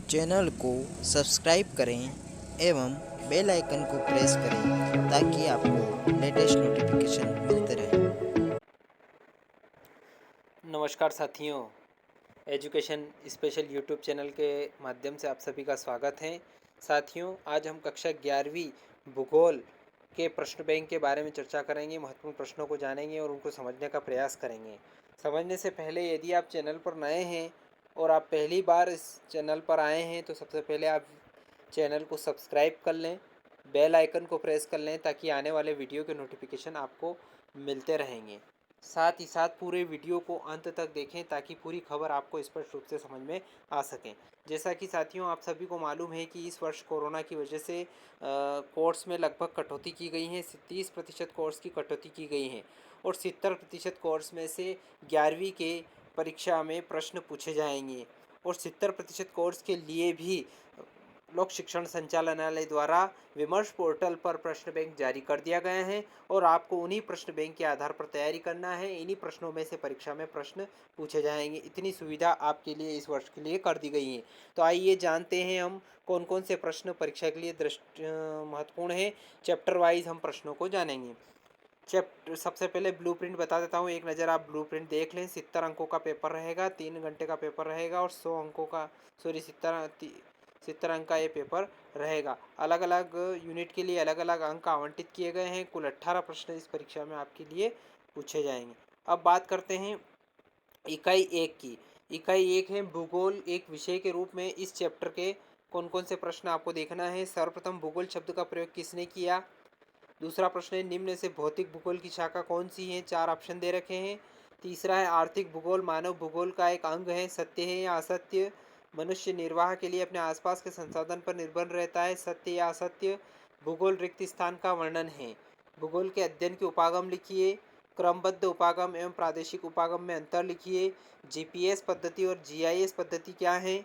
Channel को subscribe करें एवं बेल आइकन को प्रेस करें ताकि आपको लेटेस्ट नोटिफिकेशन मिलते रहें। नमस्कार साथियों, एजुकेशन स्पेशल यूट्यूब चैनल के माध्यम से आप सभी का स्वागत है। साथियों, आज हम कक्षा 11वीं भूगोल के प्रश्न बैंक के बारे में चर्चा करेंगे। महत्वपूर्ण प्रश्नों को जानेंगे और उनको समझने का प्रयास करेंगे। समझने से पहले यदि आप चैनल पर नए हैं और आप पहली बार इस चैनल पर आए हैं तो सबसे पहले आप चैनल को सब्सक्राइब कर लें, बेल आइकन को प्रेस कर लें ताकि आने वाले वीडियो के नोटिफिकेशन आपको मिलते रहेंगे। साथ ही साथ पूरे वीडियो को अंत तक देखें ताकि पूरी खबर आपको स्पष्ट रूप से समझ में आ सके। जैसा कि साथियों आप सभी को मालूम है कि इस वर्ष कोरोना की वजह से कोर्स में लगभग कटौती की गई है। 30% कोर्स की कटौती की गई है और 70% कोर्स में से 11वीं के परीक्षा में प्रश्न पूछे जाएंगे और 70% कोर्स के लिए भी लोक शिक्षण संचालनालय द्वारा विमर्श पोर्टल पर प्रश्न बैंक जारी कर दिया गया है और आपको उन्हीं प्रश्न बैंक के आधार पर तैयारी करना है। इन्हीं प्रश्नों में से परीक्षा में प्रश्न पूछे जाएंगे। इतनी सुविधा आपके लिए इस वर्ष के लिए कर दी गई है। तो आइए जानते हैं हम कौन कौन से प्रश्न परीक्षा के लिए महत्वपूर्ण है। चैप्टर वाइज हम प्रश्नों को जानेंगे। चैप्टर सबसे पहले ब्लूप्रिंट बता देता हूँ, एक नज़र आप ब्लूप्रिंट देख लें। 70 अंकों का पेपर रहेगा, 3 घंटे का पेपर रहेगा और 100 अंकों का 70 अंक का ये पेपर रहेगा। अलग अलग यूनिट के लिए अलग अलग अंक आवंटित किए गए हैं। कुल 18 प्रश्न इस परीक्षा में आपके लिए पूछे जाएंगे। अब बात करते हैं इकाई 1 की। इकाई 1 है भूगोल एक विषय के रूप में। इस चैप्टर के कौन कौन से प्रश्न आपको देखना है। सर्वप्रथम भूगोल शब्द का प्रयोग किसने किया। दूसरा प्रश्न है निम्न से भौतिक भूगोल की शाखा कौन सी है। 4 ऑप्शन दे रखे हैं। तीसरा है आर्थिक भूगोल मानव भूगोल का एक अंग है, सत्य है या असत्य। मनुष्य निर्वाह के लिए अपने आसपास के संसाधन पर निर्भर रहता है, सत्य या असत्य। भूगोल रिक्त स्थान का वर्णन है। भूगोल के अध्ययन के उपागम लिखिए। क्रमबद्ध उपागम एवं प्रादेशिक उपागम में अंतर लिखिए। जीपीएस पद्धति और जीआईएस पद्धति क्या है।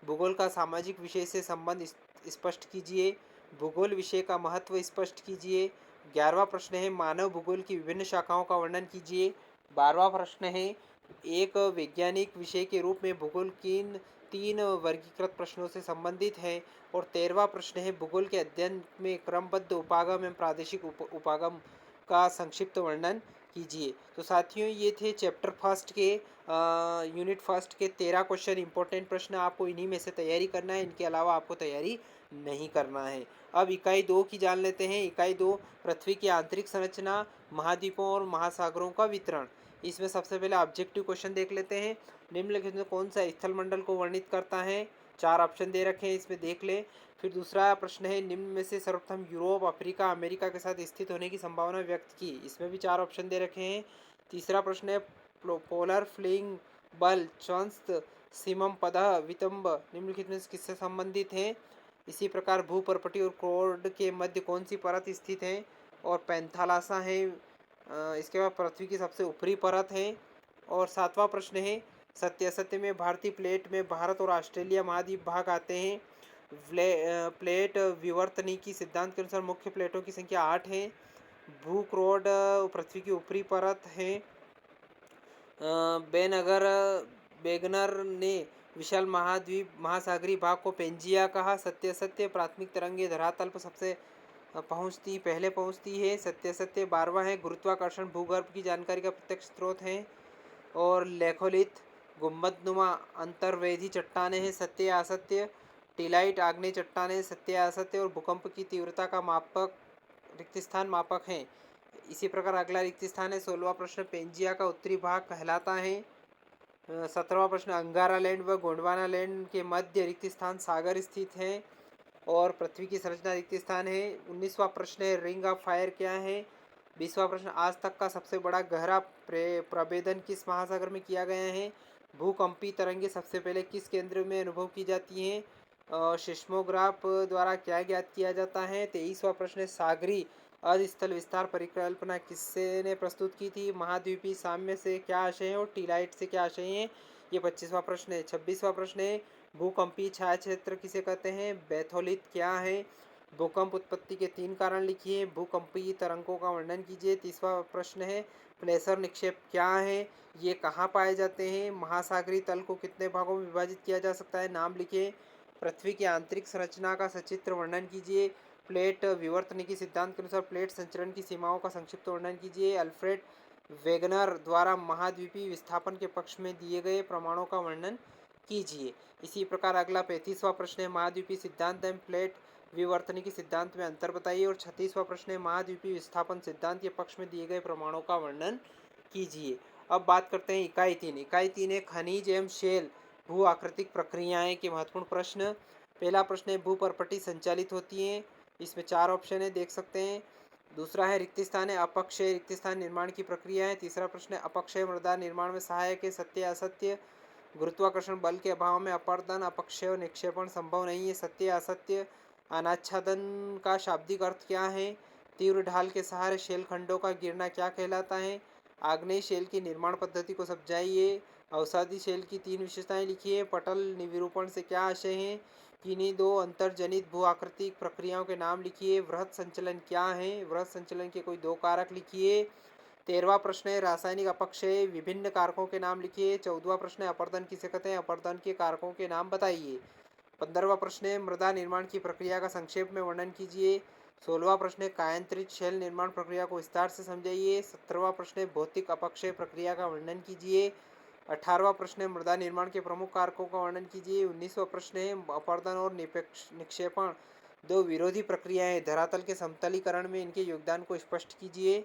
भूगोल का सामाजिक विषय से संबंध स्पष्ट कीजिए। भूगोल विषय का महत्व स्पष्ट कीजिए। 11वां प्रश्न है मानव भूगोल की विभिन्न शाखाओं का वर्णन कीजिए। 12वां प्रश्न है एक वैज्ञानिक विषय के रूप में भूगोल किन 3 वर्गीकृत प्रश्नों से संबंधित है। और 13वां प्रश्न है भूगोल के अध्ययन में क्रमबद्ध उपागम एवं प्रादेशिक उपागम का संक्षिप्त वर्णन कीजिए। तो साथियों ये थे चैप्टर फर्स्ट के यूनिट फर्स्ट के 13 क्वेश्चन। इंपॉर्टेंट प्रश्न आपको इन्हीं में से तैयारी करना है, इनके अलावा आपको तैयारी नहीं करना है। अब इकाई 2 की जान लेते हैं। इकाई 2 पृथ्वी की आंतरिक संरचना, महाद्वीपों और महासागरों का वितरण। इसमें सबसे पहले ऑब्जेक्टिव क्वेश्चन देख लेते हैं। निम्नलिखित में कौन सा स्थल मंडल को वर्णित करता है। 4 ऑप्शन दे रखे हैं, इसमें देख लें। फिर दूसरा प्रश्न है निम्न में से सर्वप्रथम यूरोप, अफ्रीका, अमेरिका के साथ स्थित होने की संभावना व्यक्त की। इसमें भी 4 ऑप्शन दे रखे हैं। तीसरा प्रश्न है पोलर फ्लिंग बल च्वंस्त सीमम पदः वितंब निम्नलिखित में किससे संबंधित है। इसी प्रकार भूपर्पटी और क्रोड के मध्य कौन सी परत स्थित है। और पैंथालासा है। इसके बाद पृथ्वी की सबसे ऊपरी परत है। और 7वां प्रश्न है सत्य असत्य में भारतीय प्लेट में भारत और ऑस्ट्रेलिया महाद्वीप भाग आते हैं। प्लेट विवर्तनिकी सिद्धांत के अनुसार मुख्य प्लेटों की संख्या 8 है। भूक्रोड पृथ्वी की ऊपरी परत है। बेनगर बेगनर ने विशाल महाद्वीप महासागरीय भाग को पेंजिया कहा। सत्य सत्य प्राथमिक तरंगे धरातल पर सबसे पहले पहुंचती है। सत्य सत्य 12वां है गुरुत्वाकर्षण भूगर्भ की जानकारी का प्रत्यक्ष स्रोत है। और लेखोलिथ गुम्बदनुमा अंतर्वेदी चट्टाने हैं। सत्य या असत्य। टीलाइट आग्नेय चट्टाने सत्य या असत्य। और भूकंप की तीव्रता का मापक रिक्त स्थान मापक है। इसी प्रकार अगला रिक्त स्थान है 16वां प्रश्न पेंजिया का उत्तरी भाग कहलाता है। 17वां प्रश्न अंगारा लैंड व गोंडवाना लैंड के मध्य रिक्त स्थान सागर स्थित है। और पृथ्वी की संरचना रिक्त स्थान है। 19वां प्रश्न है रिंग ऑफ फायर क्या है। 20वां प्रश्न आज तक का सबसे बड़ा गहरा प्रभेदन किस महासागर में किया गया है। भूकंपी तरंगे सबसे पहले किस केंद्र में अनुभव की जाती हैं। सिस्मोग्राफ द्वारा क्या ज्ञात किया जाता है। 23वां प्रश्न है सागरी अधस्थल विस्तार परिकल्पना किससे ने प्रस्तुत की थी। महाद्वीपी साम्य से क्या आशय है और टीलाइट से क्या आशय है। ये 25वां प्रश्न है। 26वां प्रश्न है भूकंपी छाया क्षेत्र किसे कहते हैं। बैथोलिथ क्या है। भूकंप उत्पत्ति के 3 कारण लिखिए। भूकंपीय तरंगों का वर्णन कीजिए। 30वां प्रश्न है प्लेसर निक्षेप क्या है, ये कहाँ पाए जाते हैं। महासागरीय तल को कितने भागों में विभाजित किया जा सकता है, नाम लिखिए। पृथ्वी की आंतरिक संरचना का सचित्र वर्णन कीजिए। प्लेट विवर्तनिकी सिद्धांत के अनुसार प्लेट संचरण की सीमाओं का संक्षिप्त वर्णन कीजिए। अल्फ्रेड वेगनर द्वारा महाद्वीपीय विस्थापन के पक्ष में दिए गए प्रमाणों का वर्णन कीजिए। इसी प्रकार अगला 35वां प्रश्न है, महाद्वीपीय सिद्धांत एवं प्लेट विवर्तनिकी सिद्धांत में अंतर बताइए। और 36वां प्रश्न है, महाद्वीपीय विस्थापन सिद्धांत के पक्ष में दिए गए प्रमाणों का वर्णन कीजिए। अब बात करते हैं इकाई 3। इकाई 3 है खनिज एवं शेल भू आकृतिक प्रक्रियाएं के महत्वपूर्ण प्रश्न। पहला प्रश्न है, भू परपटी संचालित होती हैं। इसमें 4 ऑप्शन है, देख सकते हैं। दूसरा है, रिक्त स्थान है अपक्षय रिक्त स्थान निर्माण की प्रक्रिया है। तीसरा प्रश्न है, अपक्षय मृदा निर्माण में सहायक है, सत्य असत्य। गुरुत्वाकर्षण बल के अभाव में अपरदन अपक्षय और निक्षेपण संभव नहीं है, सत्य असत्य। अनाच्छादन का शाब्दिक अर्थ क्या है? तीव्र ढाल के सहारे शेल खंडों का गिरना क्या कहलाता है? आग्नेय शेल की निर्माण पद्धति को समझाइए। अवसादी शेल की 3 विशेषताएं लिखिए। पटल विरूपण से क्या आशय है? किन्हीं 2 अंतर्जनित भू आकृतिक प्रक्रियाओं के नाम लिखिए। वृहत संचलन क्या है? वृहत संचलन के कोई 2 कारक लिखिए। 13वां प्रश्न है, रासायनिक अपक्षय विभिन्न कारकों के नाम लिखिए। 14वां प्रश्न है, अपरदन किसे कहते हैं? अपरदन के कारकों के नाम बताइए। 15वां प्रश्न है, मृदा निर्माण की प्रक्रिया का संक्षेप में वर्णन कीजिए। 16वां प्रश्न है, कायांतरित शेल निर्माण प्रक्रिया को विस्तार से समझाइए। 17वां प्रश्न है, भौतिक अपक्षय प्रक्रिया का वर्णन कीजिए। 18वां प्रश्न है, मृदा निर्माण के प्रमुख कारकों का वर्णन कीजिए। 19वां प्रश्न है, अपरदन और निक्षेपण 2 विरोधी प्रक्रियाएं, धरातल के समतलीकरण में इनके योगदान को स्पष्ट कीजिए।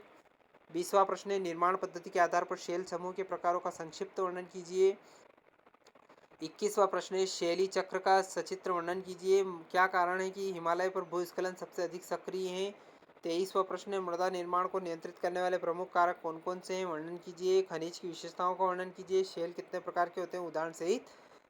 20वां प्रश्न है, निर्माण पद्धति के आधार पर शेल समूह के प्रकारों का संक्षिप्त वर्णन कीजिए। 21वां प्रश्न है, शैली चक्र का सचित्र वर्णन कीजिए। क्या कारण है कि हिमालय पर भूस्खलन सबसे अधिक सक्रिय है? 23वां प्रश्न है, मृदा निर्माण को नियंत्रित करने वाले प्रमुख कारक कौन कौन से हैं? वर्णन कीजिए। खनिज की विशेषताओं का वर्णन कीजिए। शेल कितने प्रकार के होते हैं? उदाहरण सहित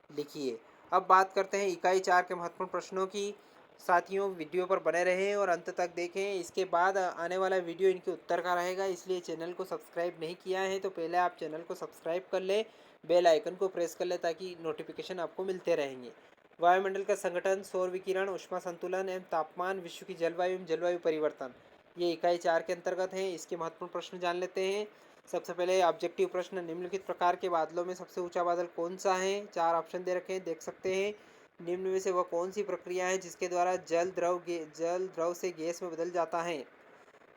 लिखिए। अब बात करते हैं इकाई 4 के महत्वपूर्ण प्रश्नों की। साथियों, वीडियो पर बने रहें और अंत तक देखें। इसके बाद आने वाला वीडियो इनके उत्तर का रहेगा, इसलिए चैनल को सब्सक्राइब नहीं किया है तो पहले आप चैनल को सब्सक्राइब कर लें, बेल आइकन को प्रेस कर लें ताकि नोटिफिकेशन आपको मिलते रहेंगे। वायुमंडल का संगठन, सौर विकिरण, ऊष्मा संतुलन एवं तापमान, विश्व की जलवायु एवं जलवायु परिवर्तन, ये इकाई 4 के अंतर्गत हैं। इसके महत्वपूर्ण प्रश्न जान लेते हैं। सबसे पहले ऑब्जेक्टिव प्रश्न, निम्नलिखित प्रकार के बादलों में सबसे ऊंचा बादल कौन सा है? 4 ऑप्शन दे रखे हैं, देख सकते हैं। निम्न में से वह कौन सी प्रक्रिया है जिसके द्वारा जल द्रव से गैस में बदल जाता है?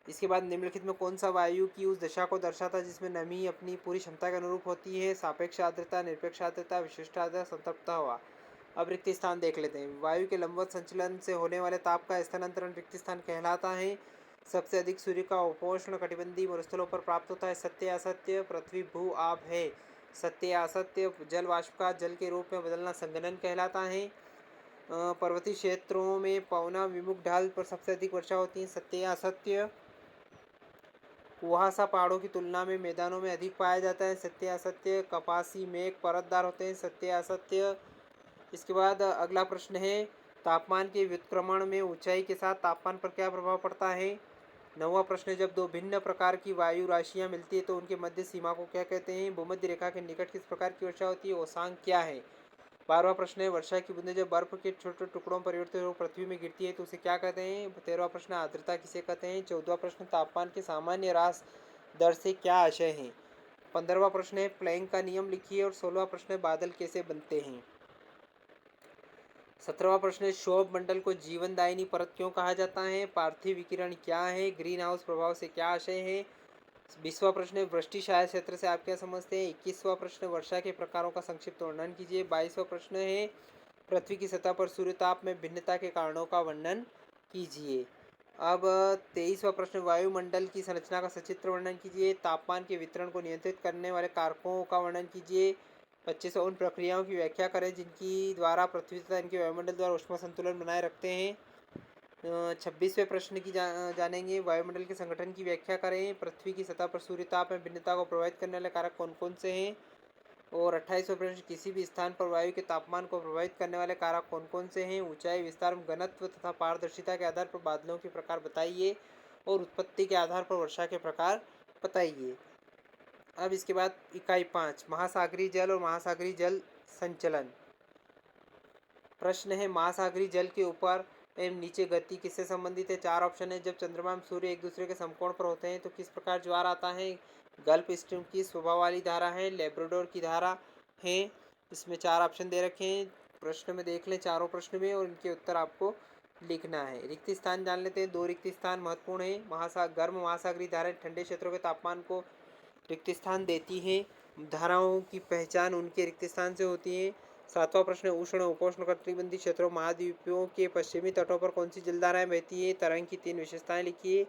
इसके बाद निम्नलिखित में कौन सा वायु की उस दशा को दर्शाता है जिसमें नमी अपनी पूरी क्षमता के अनुरूप होती है? सापेक्ष आर्द्रता, निरपेक्ष आर्द्रता, विशिष्ट आर्द्रता, संतृप्त हवा। अब रिक्त स्थान देख लेते हैं। वायु के लंबवत संचलन से होने वाले ताप का स्थानांतरण रिक्त स्थान कहलाता है। सबसे अधिक सूर्य का उपोष्ण कटिबंधीय मरुस्थलों पर प्राप्त होता है, सत्य असत्य? पृथ्वी भू आप है, सत्य असत्य? जल वाष्प का जल के रूप में बदलना संघनन कहलाता है। पर्वतीय क्षेत्रों में पवना विमुख ढाल पर सबसे अधिक वर्षा होती है, सत्य असत्य? कुहासा पहाड़ों की तुलना में मैदानों में अधिक पाया जाता है, सत्य असत्य? कपासी मेघ परतदार होते हैं, सत्य असत्य? इसके बाद अगला प्रश्न है, तापमान के व्युत्क्रमण में ऊंचाई के साथ तापमान पर क्या प्रभाव पड़ता है? 9वां प्रश्न है, जब 2 भिन्न प्रकार की वायु राशियां मिलती है तो उनके मध्य सीमा को क्या कहते हैं? भूमध्य रेखा के निकट किस प्रकार की वर्षा होती है? औसांक क्या है? 12वां प्रश्न है, वर्षा की बूंदें जब बर्फ के छोटे टुकड़ों में परिवर्तित हो पृथ्वी में गिरती है तो उसे क्या कहते हैं? 13वां प्रश्न, आर्द्रता किसे कहते हैं? 14वां प्रश्न, तापमान के सामान्य ह्रास दर से क्या आशय है? 15वां प्रश्न है, प्लैंक का नियम लिखिए। और 16वां प्रश्न है, बादल कैसे बनते हैं? 17वां प्रश्न है, क्षोभ मंडल को जीवनदायिनी परत क्यों कहा जाता है? पार्थिव विकिरण क्या है? ग्रीन हाउस प्रभाव से क्या आशय है? 20वां प्रश्न है, वृष्टि सहायक क्षेत्र से आप क्या समझते हैं? 21वां प्रश्न, वर्षा के प्रकारों का संक्षिप्त वर्णन कीजिए। 22वां प्रश्न है, पृथ्वी की सतह पर सूर्यताप में भिन्नता के कारणों का वर्णन कीजिए। अब 23वां प्रश्न, वायुमंडल की संरचना का सचित्र वर्णन कीजिए। तापमान के वितरण को नियंत्रित करने वाले कारकों का वर्णन कीजिए। 25वां, उन प्रक्रियाओं की व्याख्या करें जिनकी द्वारा पृथ्वी तथा इनके वायुमंडल द्वारा ऊष्मा संतुलन बनाए रखते हैं। 26वें प्रश्न की जानेंगे, वायुमंडल के संगठन की व्याख्या करें। पृथ्वी की सतह पर सूर्यताप में भिन्नता को प्रभावित करने वाले कारक कौन कौन से हैं? और 28वां प्रश्न, किसी भी स्थान पर वायु के तापमान को प्रभावित करने वाले कारक कौन कौन से हैं? ऊंचाई, विस्तार, घनत्व तथा पारदर्शिता के आधार पर बादलों के प्रकार बताइए और उत्पत्ति के आधार पर वर्षा के प्रकार बताइए। अब इसके बाद इकाई 5, महासागरीय जल और महासागरीय जल संचलन। प्रश्न है, महासागरीय जल के ऊपर एवं नीचे गति किससे संबंधित है? 4 ऑप्शन है, जब चंद्रमा एवं सूर्य एक दूसरे के समकोण पर होते हैं तो किस प्रकार ज्वार आता है? गल्फ स्ट्रीम की स्वभाव वाली धारा है, लेब्राडोर की धारा है। इसमें 4 ऑप्शन दे रखे हैं। प्रश्न में देख लें, चारों प्रश्न में, और इनके उत्तर आपको लिखना है। रिक्त स्थान जान लेते हैं। 2 रिक्त स्थान महत्वपूर्ण है। गर्म महासागरीय धाराएं ठंडे क्षेत्रों के तापमान को रिक्त स्थान देती हैं। धाराओं की पहचान उनके रिक्त स्थान से होती है। 7वां प्रश्न, उष्ण उपोष्ण कटिबंधीय क्षेत्रों महाद्वीपों के पश्चिमी तटों पर कौन सी जलधाराएं बहती है? तरंग की 3 विशेषताएं लिखिए।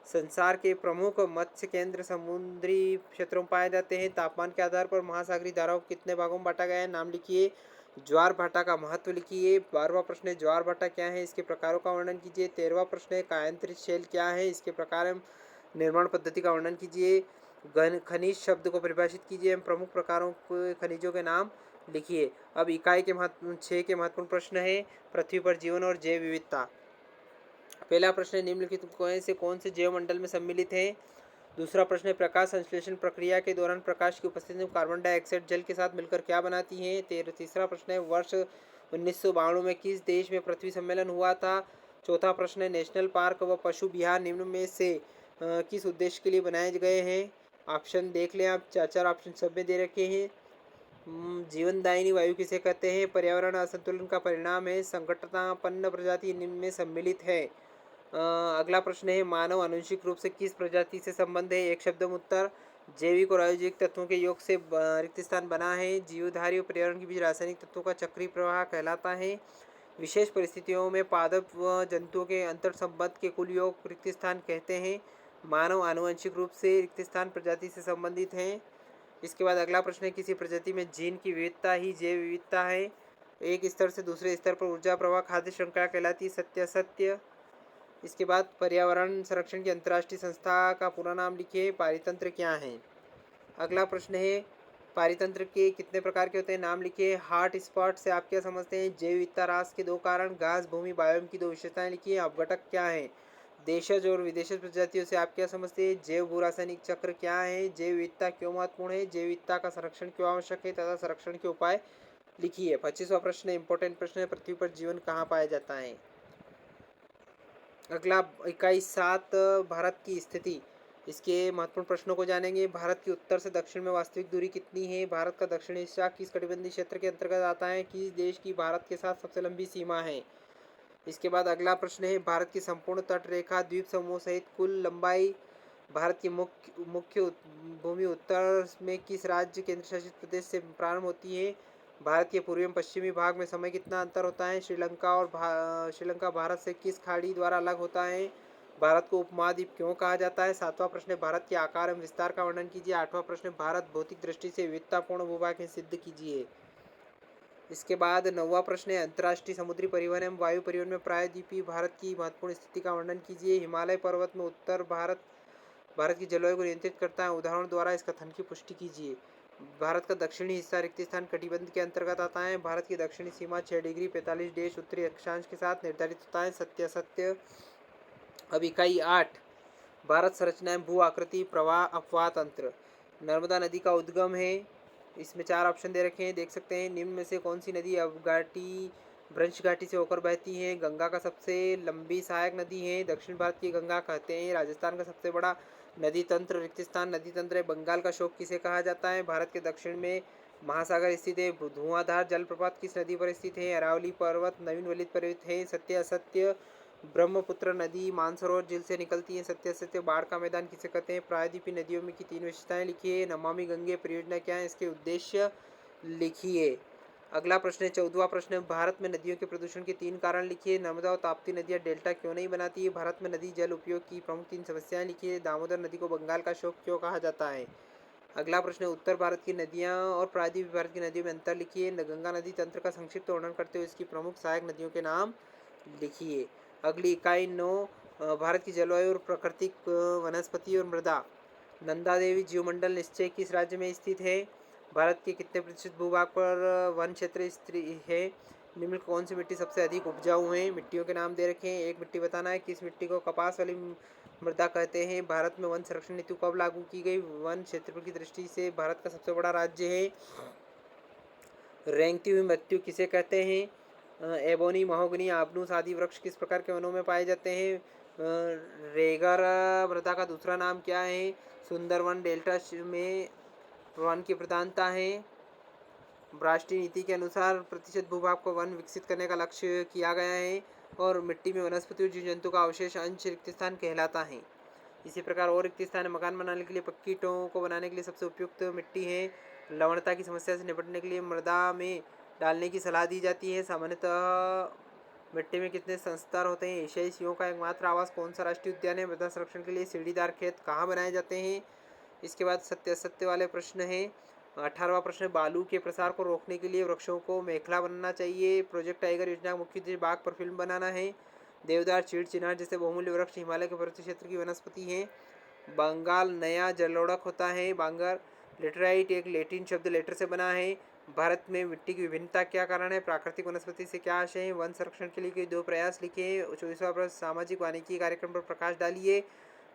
संसार के प्रमुख मत्स्य केंद्र समुद्री क्षेत्रों में पाए जाते हैं। तापमान के आधार पर महासागरीय धाराओं को कितने भागों में बांटा गया है? नाम लिखिए। ज्वार भाटा का महत्व लिखिए। 12वां प्रश्न है, ज्वार भाटा क्या है? इसके प्रकारों का वर्णन कीजिए। 13वां प्रश्न है, कायांतरित शेल क्या है? इसके प्रकार एवं निर्माण पद्धति का वर्णन कीजिए। घन खनिज शब्द को परिभाषित कीजिए एवं प्रमुख प्रकारों के खनिजों के नाम लिखिए। अब इकाई के 6 के महत्वपूर्ण प्रश्न है। पृथ्वी पर जीवन और जैव विविधता। पहला प्रश्न है, निम्नलिखित कौन से जैव मंडल में सम्मिलित है? दूसरा प्रश्न है, प्रकाश संश्लेषण प्रक्रिया के दौरान प्रकाश की उपस्थिति में कार्बन डाइऑक्साइड जल के साथ मिलकर क्या बनाती है? तीसरा प्रश्न है, वर्ष 1992 में किस देश में पृथ्वी सम्मेलन हुआ था? चौथा प्रश्न है, नेशनल पार्क व पशु विहार निम्न में से किस उद्देश्य के लिए बनाए गए हैं? ऑप्शन देख लें आप, 4 ऑप्शन सब में दे रखे हैं। जीवनदायिनी वायु किसे कहते हैं? पर्यावरण असंतुलन का परिणाम है। संकटापन्न प्रजाति निम्न में सम्मिलित है। अगला प्रश्न है, मानव आनुवंशिक रूप से किस प्रजाति से संबंध है? एक शब्द में उत्तर। जैविक और अजैविक तत्वों के योग से रिक्त स्थान बना है। जीवधारी और पर्यावरण के बीच रासायनिक तत्वों का चक्रीय प्रवाह कहलाता है। विशेष परिस्थितियों में पादप व जंतुओं के अंतर संबंध के कुल योग रिक्त स्थान कहते हैं। मानव आनुवंशिक रूप से रिक्त स्थान प्रजाति से संबंधित हैं। इसके बाद अगला प्रश्न है, किसी प्रजाति में जीन की विविधता ही जैव विविधता है। एक स्तर से दूसरे स्तर पर ऊर्जा प्रवाह खाद्य श्रृंखला कहलाती है। सत्य असत्य। इसके बाद पर्यावरण संरक्षण की अंतर्राष्ट्रीय संस्था का पूरा नाम लिखिए। पारितंत्र क्या है? अगला प्रश्न है, पारितंत्र के कितने प्रकार के होते हैं? नाम लिखिए। हॉट स्पॉट से आप क्या समझते हैं? जैव विविधता ह्रास के 2 कारण। घास भूमि बायोम की 2 विशेषताएं लिखिए। अपघटक क्या है? देशज और विदेशज प्रजातियों से आप क्या समझते हैं? जैव भू रासायनिक चक्र क्या है? जैव विविधता क्यों महत्वपूर्ण है? जैव विविधता का संरक्षण क्यों आवश्यक है तथा संरक्षण के उपाय लिखिए। 25वां प्रश्न इंपॉर्टेंट प्रश्न है, पृथ्वी पर जीवन कहाँ पाया जाता है? अगला इकाई 7, भारत की स्थिति। इसके महत्वपूर्ण प्रश्नों को जानेंगे। भारत की उत्तर से दक्षिण में वास्तविक दूरी कितनी है? भारत का दक्षिणी हिस्सा किस कटिबंधीय क्षेत्र के अंतर्गत आता है? किस देश की भारत के साथ सबसे लंबी सीमा है? इसके बाद अगला प्रश्न है, भारत की संपूर्ण तट रेखा द्वीप समूह सहित कुल लंबाई। भारत की मुख्य भूमि उत्तर में किस राज्य केंद्र शासित प्रदेश से प्रारंभ होती है? भारत के पूर्वी एवं पश्चिमी भाग में समय कितना अंतर होता है? श्रीलंका भारत से किस खाड़ी द्वारा अलग होता है? भारत को उपमहाद्वीप क्यों कहा जाता है? 7वां प्रश्न है, भारत के आकार एवं विस्तार का वर्णन कीजिए। 8वां प्रश्न है, भारत भौतिक दृष्टि से विविधतापूर्ण भूभाग है, सिद्ध कीजिए। इसके बाद 9वां प्रश्न है, अंतर्राष्ट्रीय समुद्री परिवहन एवं वायु परिवहन में प्रायद्वीपीय भारत की महत्वपूर्ण स्थिति का वर्णन कीजिए। हिमालय पर्वत में उत्तर भारत की जलवायु को नियंत्रित करता है। उदाहरण द्वारा इस कथन की पुष्टि कीजिए। भारत का दक्षिणी हिस्सा रिक्त स्थान कटिबंध के अंतर्गत आता है। भारत की दक्षिणी सीमा 6 डिग्री 45 डेश उत्तरी अक्षांश के साथ निर्धारित होता है। सत्य असत्य। अब इकाई 8, भारत संरचना भू आकृति प्रवाह अपवाह तंत्र। नर्मदा नदी का उद्गम है। इसमें 4 ऑप्शन दे रखे हैं, देख सकते हैं। निम्न में से कौन सी नदी अवघाटी भ्रंश घाटी से होकर बहती है? गंगा का सबसे लंबी सहायक नदी है। दक्षिण भारत की गंगा कहते हैं। राजस्थान का सबसे बड़ा नदी तंत्र रिक्त स्थान नदी तंत्र है। बंगाल का शोक किसे कहा जाता है? भारत के दक्षिण में महासागर स्थित है। धुआंधार जलप्रपात किस नदी पर स्थित है? अरावली पर्वत नवीन वलित पर्वत है। सत्य असत्य। ब्रह्मपुत्र नदी मानसरोवर झील से निकलती है। सत्य असत्य। बाढ़ का मैदान किसे कहते हैं? प्रायद्वीपीय नदियों में की 3 विशेषताएं लिखिए। नमामि गंगे परियोजना क्या है? इसके उद्देश्य लिखिए। अगला प्रश्न है 14वां प्रश्न है, भारत में नदियों के प्रदूषण के 3 कारण लिखिए। नर्मदा और ताप्ती नदियां डेल्टा क्यों नहीं बनाती है? भारत में नदी जल उपयोग की प्रमुख 3 समस्याएं लिखिए। दामोदर नदी को बंगाल का शोक क्यों कहा जाता है? अगला प्रश्न है, उत्तर भारत की नदियां और प्रायद्वीपीय भारत की नदियों में अंतर लिखिए। गंगा नदी तंत्र का संक्षिप्त वर्णन करते हुए इसकी प्रमुख सहायक नदियों के नाम लिखिए। अगली इकाई 9, भारत की जलवायु और प्राकृतिक वनस्पति और मृदा। नंदा देवी जीवमंडल निश्चय किस राज्य में स्थित है? भारत के कितने प्रतिशत भूभाग पर वन क्षेत्र स्थित है? निम्न कौन सी मिट्टी सबसे अधिक उपजाऊ है? मिट्टियों के नाम दे रखे हैं, एक मिट्टी बताना है। किस मिट्टी को कपास वाली मृदा कहते हैं? भारत में वन संरक्षण नीति कब लागू की गई? वन क्षेत्रफल की दृष्टि से भारत का सबसे बड़ा राज्य है। रेंगती हुई मृत्यु किसे कहते हैं? एबोनी महोगनी आबनूस आदि वृक्ष किस प्रकार के वनों में पाए जाते हैं? रेगर मृदा का दूसरा नाम क्या है? सुंदरवन डेल्टा में वन की प्रधानता है। राष्ट्रीय नीति के अनुसार प्रतिशत भूभाग को वन विकसित करने का लक्ष्य किया गया है और मिट्टी में वनस्पति और जीव जंतु का अवशेष अंश रिक्त स्थान कहलाता है। इसी प्रकार और रिक्त स्थान मकान बनाने के लिए पक्की ईंटों को बनाने के लिए सबसे उपयुक्त मिट्टी है। लवणता की समस्या से निपटने के लिए मृदा में डालने की सलाह दी जाती है। सामान्यतः मिट्टी में कितने संस्तर होते हैं? एशियाई सिंहों का एकमात्र आवास कौन सा राष्ट्रीय उद्यान है? मृदा संरक्षण के लिए सीढ़ीदार खेत कहाँ बनाए जाते हैं? इसके बाद सत्य असत्य वाले प्रश्न हैं। 18वां प्रश्न, बालू के प्रसार को रोकने के लिए वृक्षों को मेखला बनाना चाहिए। प्रोजेक्ट टाइगर योजना का मुख्य उद्देश्य बाघ पर फिल्म बनाना है। देवदार, चीड़, चिनार जैसे बहुमूल्य वृक्ष हिमालय के पर्वतीय क्षेत्र की वनस्पति हैं। बंगाल नया जलोढ़क होता है। बांगर लेटराइट एक लैटिन शब्द लेटर से बना है। भारत में मिट्टी की विभिन्नता क्या कारण है? प्राकृतिक वनस्पति से क्या आशय है? वन संरक्षण के लिए 2 प्रयास लिखे। 24वां प्रश्न, सामाजिक वानिकी कार्यक्रम पर प्रकाश डालिए।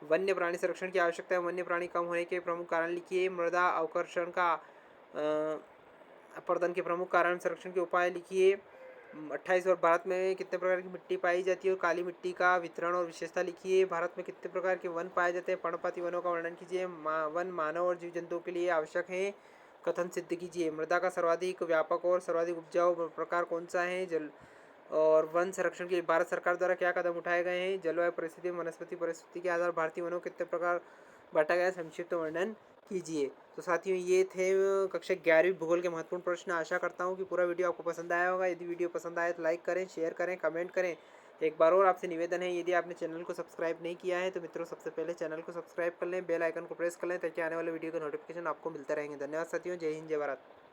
वन्य प्राणी संरक्षण की आवश्यकता है। वन्य प्राणी कम होने के प्रमुख कारण लिखिए। मृदा अवकर्षण का अपर्दन के प्रमुख कारण संरक्षण के उपाय लिखिए। 28 और भारत में कितने प्रकार की मिट्टी पाई जाती है और काली मिट्टी का वितरण और विशेषता लिखिए। भारत में कितने प्रकार के वन पाए जाते हैं? पर्णपाती वनों का वर्णन कीजिए। वन मानव और जीव जंतुओं के लिए आवश्यक है, कथन सिद्ध कीजिए। मृदा का सर्वाधिक व्यापक और सर्वाधिक उपजाऊ प्रकार कौन सा है? जल और वन संरक्षण के लिए भारत सरकार द्वारा क्या कदम उठाए गए हैं? जलवायु परिस्थिति वनस्पति परिस्थिति के आधार भारतीय वनों कितने प्रकार बांटा गया है? संक्षिप्त वर्णन कीजिए। तो साथियों, ये थे कक्षा 11वीं भूगोल के महत्वपूर्ण प्रश्न। आशा करता हूँ कि पूरा वीडियो आपको पसंद आया होगा। यदि वीडियो पसंद आए तो लाइक करें, शेयर करें, कमेंट करें। एक बार और आपसे निवेदन है, यदि आपने चैनल को सब्सक्राइब नहीं किया है तो मित्रों सबसे पहले चैनल को सब्सक्राइब कर लें, बेल आइकन को प्रेस कर लें ताकि आने वाले वीडियो का नोटिफिकेशन आपको मिलते रहेंगे। धन्यवाद साथियों। जय हिंद, जय भारत।